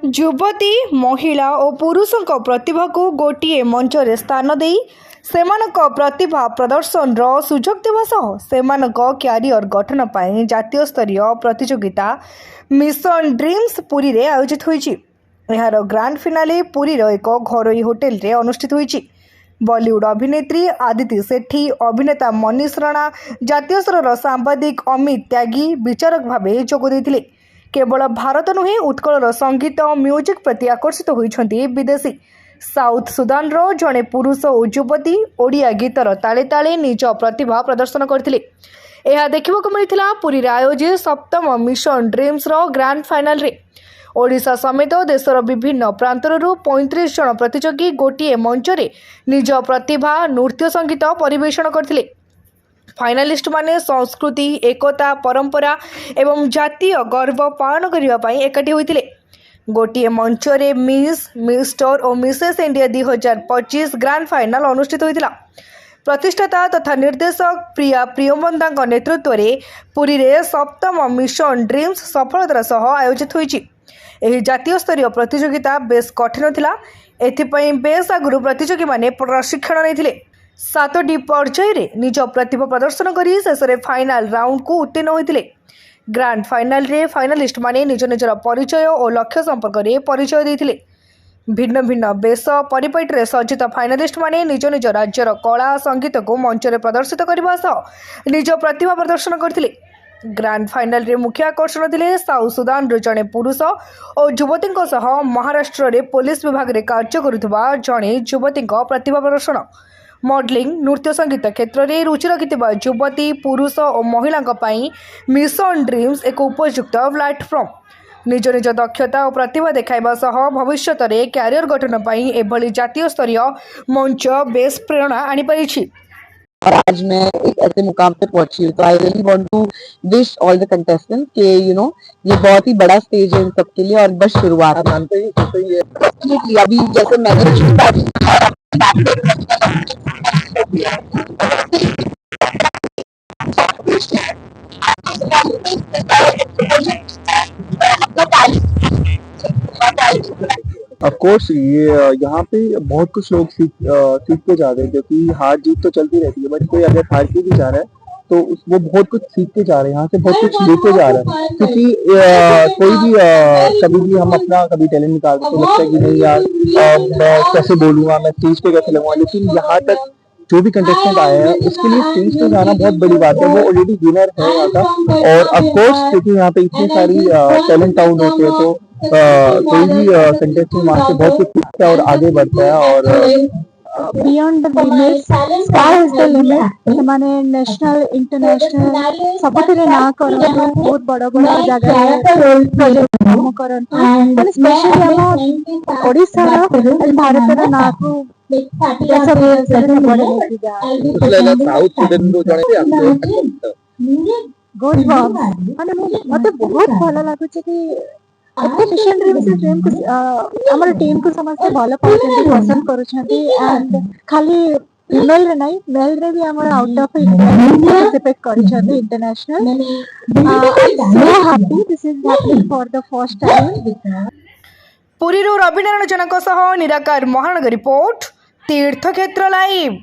युवती महिला और पुरुषों प्रतिभा को गोटे मंच रे स्थान दे सेमानक प्रतिभा प्रदर्शन रो सुजोग देवा सह सेमानक क्यारियर गठन पाई जातीय स्तरीय प्रतियोगिता मिशन ड्रीम्स पुरी रे आयोजित होईची। एहार ग्रांड फिनाले पुरी रो एक घरोई होटेल रे अनुष्ठित होईची। बॉलीवुड अभिनेत्री आदिति सेठी, अभिनेता मनीष राणा, जातीय स्तरर सांबादिक अमित त्यागी विचारक भावे जोग देथिले। केवल भारत नुहे उत्कलर संगीत म्यूजिक प्रति आकर्षित होइछन्ति विदेशी। साउथ सुदान रो जड़े पुरुष और युवती ओडिया गीतर ताले ताले निज प्रतिभा प्रदर्शन करथिले। यह देखिबाकु मिलिथिला पुरी रे आयोजित सप्तम मिशन ड्रीम्स रो ग्रांड फाइनल रे। ओडिशा समेत देशर विभिन्न प्रांतरु 35 जन प्रतियोगी गोटे मंच रे निज प्रतिभा नृत्य संगीत परिवेषण करथिले। फाइनालिस्ट माने संस्कृति, एकता, परंपरा एवं जातीय गर्व पालन करने पाई एकाठी होइतिले। गोटे मंच रे मिस, मिस्टर और मिसेस इंडिया 2025 ग्रांड फाइनल अनुष्ठित होइतिला। प्रतिष्ठाता तथा निर्देशक प्रिया प्रियमंदा नेतृत्व रे पुरी रे सप्तम मिशन ड्रीम्स सफलतार सह आयोजित होइछि। एही जातीय स्तरीय प्रतियोगिता बेस कठिन थिला। एथिपई बेस आगुरु प्रतियोगी माने प्रशिक्षण नैथिले। 7टी पर्याय रे निज प्रतिभा प्रदर्शन करी शेष रे फाइनल राउंड को उत्तीर्ण होइतिले। ग्रांड फाइनल रे फाइनालिस्ट माने निज निजर परिचय और लक्ष्य संपर्क रे परिचय देथिले। भिन्न भिन्न बेस परिपाटी रे सज्जित फाइनालिस्ट माने निज निज राज्यर कला संगीत को मंच रे प्रदर्शित करबा सह निज प्रतिभा प्रदर्शन करथिले। ग्रांड फाइनल रे मुख्य आकर्षण थिले साउथ सुदान रो जड़े पुरुष और युवती सह महाराष्ट्र रे पुलिस विभाग रे कार्य करुवा जड़े युवती प्रतिभा प्रदर्शन। मॉडलिंग, नृत्य संगीत क्षेत्र में रुचि रखिथिबा युवती, पुरुष और महिला मिशन ड्रीम्स एक उपयुक्त प्लाटफर्म। निज निज दक्षता और प्रतिभा देखाइबा सह भविष्य में क्यारियर गठन पाई एभली जातीय स्तरीय मंच बेस प्रेरणा आनी पारिछि। और आज मैं एक ऐसे मुकाम पे पहुंची हूँ, तो I really want to wish all the contestants के ये बहुत ही बड़ा स्टेज है इन सबके लिए और बस शुरुआत मानते हैं। तो ये डेफिनेटली अभी जैसे मैंने ऑफ कोर्स ये यहाँ पे बहुत कुछ लोग सीखते जा रहे हैं, क्योंकि हार जीत तो चलती रहती है, बट कोई अगर हार के भी जा रहा है तो वो बहुत कुछ सीखते जा रहे हैं, यहाँ से बहुत कुछ लेके जा रहा है। क्योंकि कोई भी कभी भी हम अपना कभी टैलेंट निकालते तो लगता है कि नहीं यार मैं कैसे बोलूँगा, मैं स्टेज पे कैसे लगूंगा, लेकिन यहाँ तक जो भी कंटेस्टेंट आए हैं उसके लिए स्टेज पे जाना बहुत बड़ी बात है। वो ऑलरेडी विनर है यहाँ का, और ऑफ कोर्स क्योंकि यहाँ पे इतनी सारी टैलेंट आउट होते हैं तो कोई भी कंटेस्टेंट वहाँ से बहुत कुछ सीखता है और आगे बढ़ता है। और beyond the limit, sky is the limit. माने नेशनल इंटरनेशनल सबथिरे ना करन बहुत बड़ बड़ जगह प्रोजेक्ट काम करन, माने स्पेशली हम ओडिसा रो भारत रो ना को गुड जॉब। माने मते बहुत भल लागु छै कि एते मिशन ड्रीम को हमर टीम को समस्त भल पाउछन्ती, पसंद करूछन्ती। एंड खाली फीमेल रे नहीं, मेल रे भी हमर आउट ऑफ पार्टिसिपेट करूछन्ती international. So happy this is happening for the first time. Puri रो रविनारायण जनक सह निराकार महानगर रिपोर्ट तीर्थक्षेत्र लाइव।